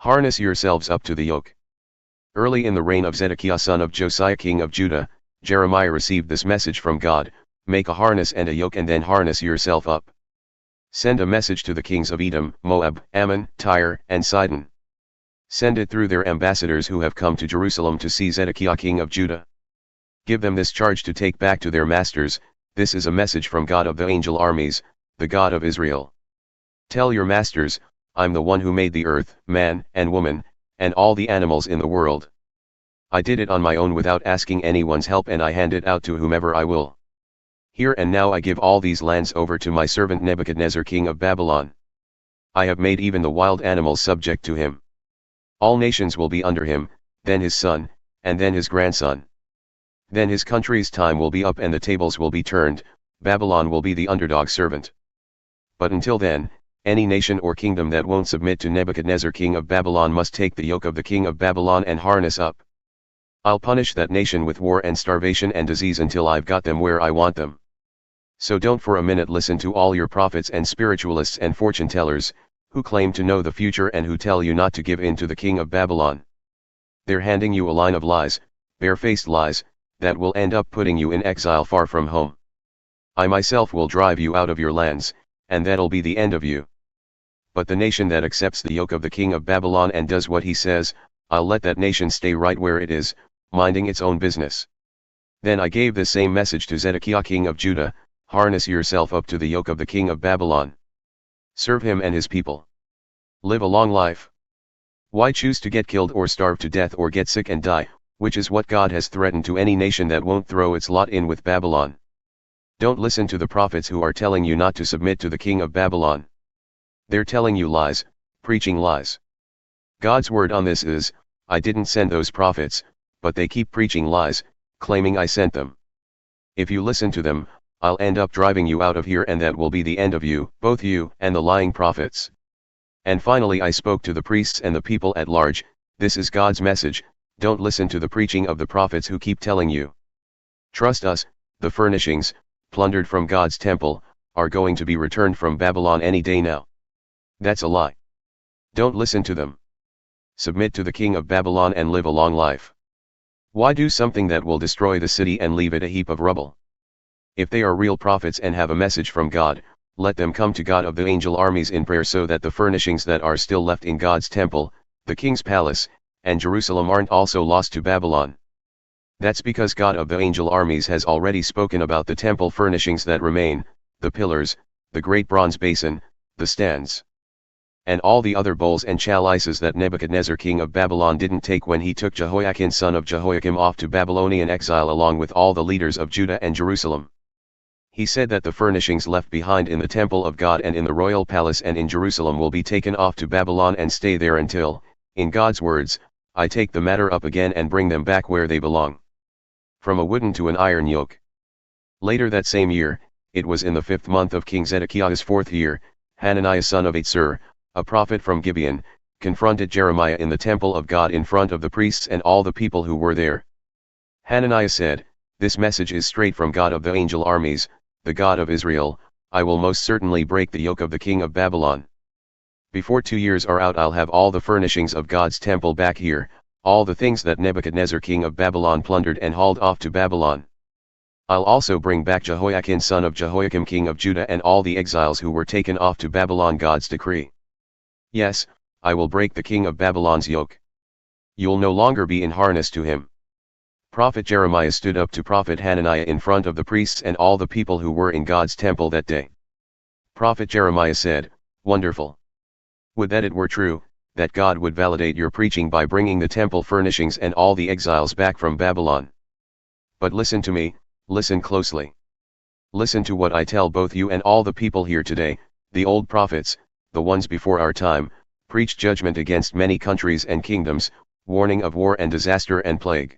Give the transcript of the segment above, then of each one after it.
Harness yourselves up to the yoke. Early in the reign of Zedekiah son of Josiah king of Judah, Jeremiah received this message from God: make a harness and a yoke and then harness yourself up. Send a message to the kings of Edom, Moab, Ammon, Tyre, and Sidon. Send it through their ambassadors who have come to Jerusalem to see Zedekiah king of Judah. Give them this charge to take back to their masters: this is a message from God-of-the-Angel-Armies, the God of Israel. Tell your masters, I'm the one who made the earth, man and woman, and all the animals in the world. I did it on my own without asking anyone's help, and I hand it out to whomever I will. Here and now I give all these lands over to my servant Nebuchadnezzar king of Babylon. I have made even the wild animals subject to him. All nations will be under him, then his son, and then his grandson. Then his country's time will be up and the tables will be turned, Babylon will be the underdog servant. But until then, any nation or kingdom that won't submit to Nebuchadnezzar king of Babylon must take the yoke of the king of Babylon and harness up. I'll punish that nation with war and starvation and disease until I've got them where I want them. So don't for a minute listen to all your prophets and spiritualists and fortunetellers, who claim to know the future and who tell you not to give in to the king of Babylon. They're handing you a line of lies, barefaced lies, that will end up putting you in exile far from home. I myself will drive you out of your lands, and that'll be the end of you. But the nation that accepts the yoke of the king of Babylon and does what he says, I'll let that nation stay right where it is, minding its own business. Then I gave the same message to Zedekiah king of Judah: harness yourself up to the yoke of the king of Babylon. Serve him and his people. Live a long life. Why choose to get killed or starve to death or get sick and die, which is what God has threatened to any nation that won't throw its lot in with Babylon? Don't listen to the prophets who are telling you not to submit to the king of Babylon. They're telling you lies, preaching lies. God's word on this is, I didn't send those prophets, but they keep preaching lies, claiming I sent them. If you listen to them, I'll end up driving you out of here, and that will be the end of you, both you and the lying prophets. And finally I spoke to the priests and the people at large: this is God's message, don't listen to the preaching of the prophets who keep telling you. Trust us, the furnishings, plundered from God's temple, are going to be returned from Babylon any day now. That's a lie. Don't listen to them. Submit to the king of Babylon and live a long life. Why do something that will destroy the city and leave it a heap of rubble? If they are real prophets and have a message from God, let them come to God of the angel armies in prayer so that the furnishings that are still left in God's temple, the king's palace, and Jerusalem aren't also lost to Babylon. That's because God of the angel armies has already spoken about the temple furnishings that remain: the pillars, the great bronze basin, the stands, and all the other bowls and chalices that Nebuchadnezzar king of Babylon didn't take when he took Jehoiachin son of Jehoiakim off to Babylonian exile along with all the leaders of Judah and Jerusalem. He said that the furnishings left behind in the temple of God and in the royal palace and in Jerusalem will be taken off to Babylon and stay there until, in God's words, I take the matter up again and bring them back where they belong. From a wooden to an iron yoke. Later that same year, it was in the 5th month of King Zedekiah's 4th year, Hananiah son of Atsur, a prophet from Gibeon, confronted Jeremiah in the temple of God in front of the priests and all the people who were there. Hananiah said, "This message is straight from God of the angel armies, the God of Israel. I will most certainly break the yoke of the king of Babylon. Before 2 years are out I'll have all the furnishings of God's temple back here, all the things that Nebuchadnezzar king of Babylon plundered and hauled off to Babylon. I'll also bring back Jehoiachin son of Jehoiakim king of Judah and all the exiles who were taken off to Babylon, God's decree. Yes, I will break the king of Babylon's yoke. You'll no longer be in harness to him." Prophet Jeremiah stood up to Prophet Hananiah in front of the priests and all the people who were in God's temple that day. Prophet Jeremiah said, "Wonderful. Would that it were true, that God would validate your preaching by bringing the temple furnishings and all the exiles back from Babylon. But listen to me, listen closely. Listen to what I tell both you and all the people here today. The old prophets, the ones before our time, preached judgment against many countries and kingdoms, warning of war and disaster and plague.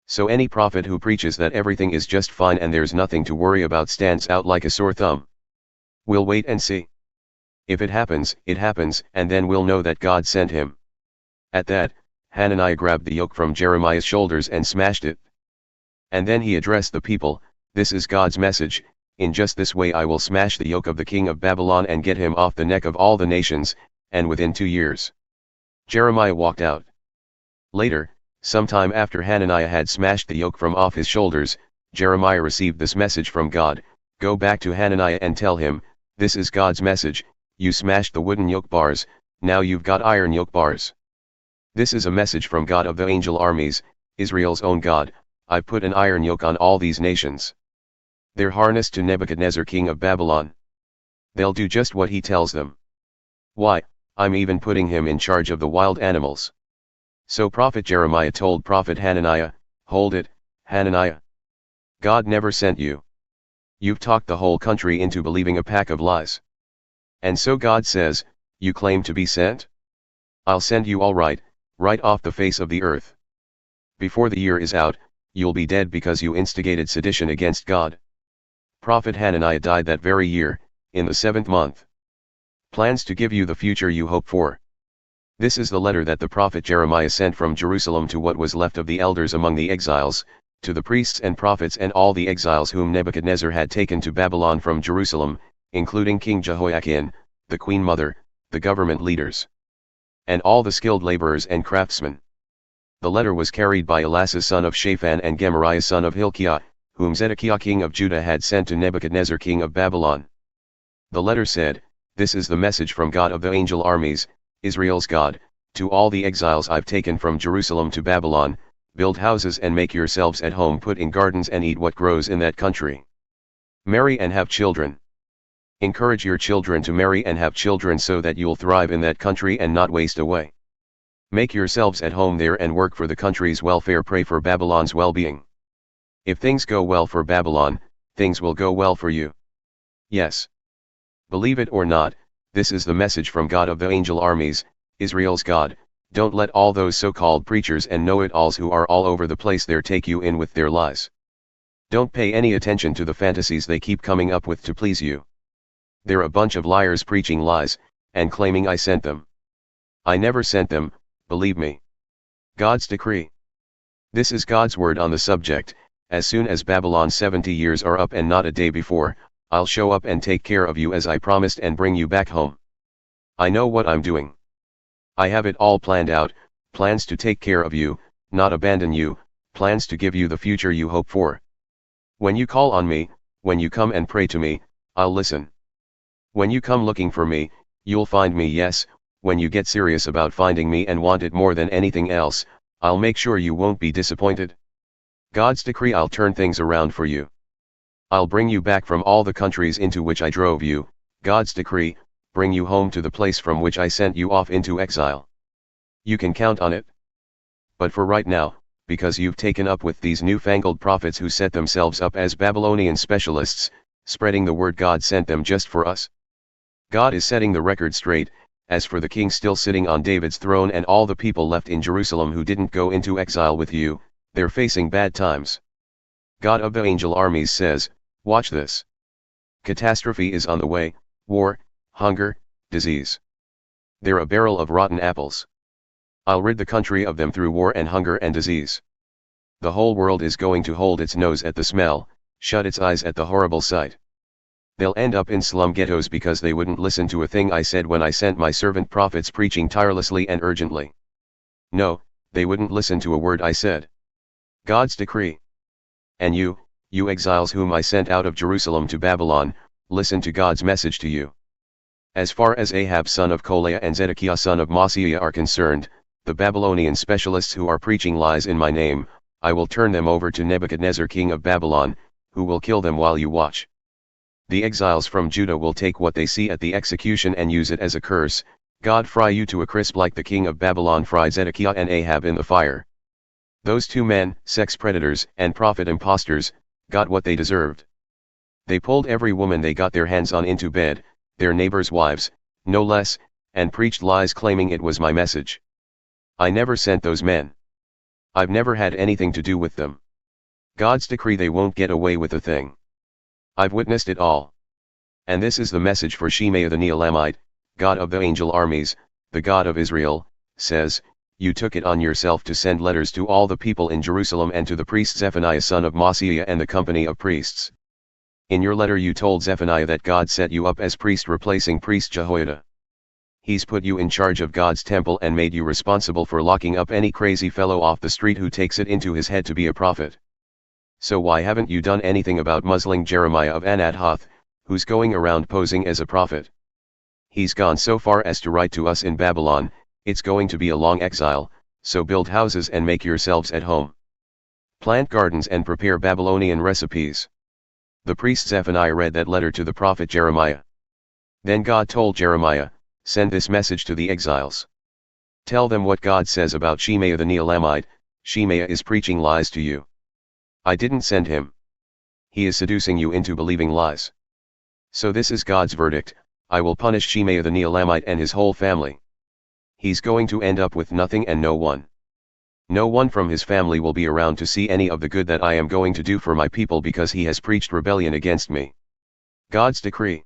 So any prophet who preaches that everything is just fine and there's nothing to worry about stands out like a sore thumb. We'll wait and see. If it happens, and then we'll know that God sent him." At that, Hananiah grabbed the yoke from Jeremiah's shoulders and smashed it. And then he addressed the people, "This is God's message, in just this way I will smash the yoke of the king of Babylon and get him off the neck of all the nations, and within 2 years. Jeremiah walked out. Later, sometime after Hananiah had smashed the yoke from off his shoulders, Jeremiah received this message from God: "Go back to Hananiah and tell him, this is God's message, you smashed the wooden yoke bars, now you've got iron yoke bars. This is a message from God of the angel armies, Israel's own God, I've put an iron yoke on all these nations. They're harnessed to Nebuchadnezzar king of Babylon. They'll do just what he tells them. Why, I'm even putting him in charge of the wild animals." So prophet Jeremiah told prophet Hananiah, "Hold it, Hananiah. God never sent you. You've talked the whole country into believing a pack of lies. And so God says, you claim to be sent? I'll send you all right off the face of the earth. Before the year is out, you'll be dead because you instigated sedition against God." Prophet Hananiah died that very year, in the 7th month. Plans to give you the future you hope for. This is the letter that the prophet Jeremiah sent from Jerusalem to what was left of the elders among the exiles, to the priests and prophets and all the exiles whom Nebuchadnezzar had taken to Babylon from Jerusalem, including King Jehoiachin, the queen mother, the government leaders, and all the skilled laborers and craftsmen. The letter was carried by Elasah son of Shaphan and Gemariah son of Hilkiah, whom Zedekiah king of Judah had sent to Nebuchadnezzar king of Babylon. The letter said, "This is the message from God of the angel armies, Israel's God, to all the exiles I've taken from Jerusalem to Babylon: build houses and make yourselves at home, put in gardens and eat what grows in that country. Marry and have children. Encourage your children to marry and have children so that you'll thrive in that country and not waste away. Make yourselves at home there and work for the country's welfare, pray for Babylon's well-being. If things go well for Babylon, things will go well for you. Yes. Believe it or not, this is the message from God of the angel armies, Israel's God. Don't let all those so-called preachers and know-it-alls who are all over the place there take you in with their lies. Don't pay any attention to the fantasies they keep coming up with to please you. They're a bunch of liars preaching lies, and claiming I sent them. I never sent them, believe me. God's decree. This is God's word on the subject: as soon as Babylon's 70 years are up, and not a day before, I'll show up and take care of you as I promised and bring you back home. I know what I'm doing. I have it all planned out, plans to take care of you, not abandon you, plans to give you the future you hope for. When you call on me, when you come and pray to me, I'll listen. When you come looking for me, you'll find me. Yes, when you get serious about finding me and want it more than anything else, I'll make sure you won't be disappointed. God's decree: I'll turn things around for you. I'll bring you back from all the countries into which I drove you. God's decree: bring you home to the place from which I sent you off into exile. You can count on it. But for right now, because you've taken up with these newfangled prophets who set themselves up as Babylonian specialists, spreading the word God sent them just for us, God is setting the record straight. As for the king still sitting on David's throne and all the people left in Jerusalem who didn't go into exile with you, they're facing bad times. God of the angel armies says, watch this. Catastrophe is on the way: war, hunger, disease. They're a barrel of rotten apples. I'll rid the country of them through war and hunger and disease. The whole world is going to hold its nose at the smell, shut its eyes at the horrible sight. They'll end up in slum ghettos because they wouldn't listen to a thing I said when I sent my servant prophets preaching tirelessly and urgently. No, they wouldn't listen to a word I said. God's decree. And you exiles whom I sent out of Jerusalem to Babylon, listen to God's message to you. As far as Ahab son of Kolaiah and Zedekiah son of Maaseiah are concerned, the Babylonian specialists who are preaching lies in my name, I will turn them over to Nebuchadnezzar king of Babylon, who will kill them while you watch. The exiles from Judah will take what they see at the execution and use it as a curse. God fry you to a crisp like the king of Babylon fried Zedekiah and Ahab in the fire. Those two men, sex predators and prophet impostors, got what they deserved. They pulled every woman they got their hands on into bed, their neighbors' wives, no less, and preached lies claiming it was my message. I never sent those men. I've never had anything to do with them. God's decree: they won't get away with a thing. I've witnessed it all. And this is the message for Shemaiah the Neelamite: God of the angel armies, the God of Israel, says, you took it on yourself to send letters to all the people in Jerusalem and to the priest Zephaniah son of Maaseiah and the company of priests. In your letter you told Zephaniah that God set you up as priest replacing priest Jehoiada. He's put you in charge of God's temple and made you responsible for locking up any crazy fellow off the street who takes it into his head to be a prophet. So why haven't you done anything about muzzling Jeremiah of Anathoth, who's going around posing as a prophet? He's gone so far as to write to us in Babylon, it's going to be a long exile, so build houses and make yourselves at home. Plant gardens and prepare Babylonian recipes. The priest Zephaniah read that letter to the prophet Jeremiah. Then God told Jeremiah, send this message to the exiles. Tell them what God says about Shemaiah the Neelamite. Shemaiah is preaching lies to you. I didn't send him. He is seducing you into believing lies. So this is God's verdict, I will punish Shemaiah the Neelamite and his whole family. He's going to end up with nothing and no one. No one from his family will be around to see any of the good that I am going to do for my people because he has preached rebellion against me. God's decree.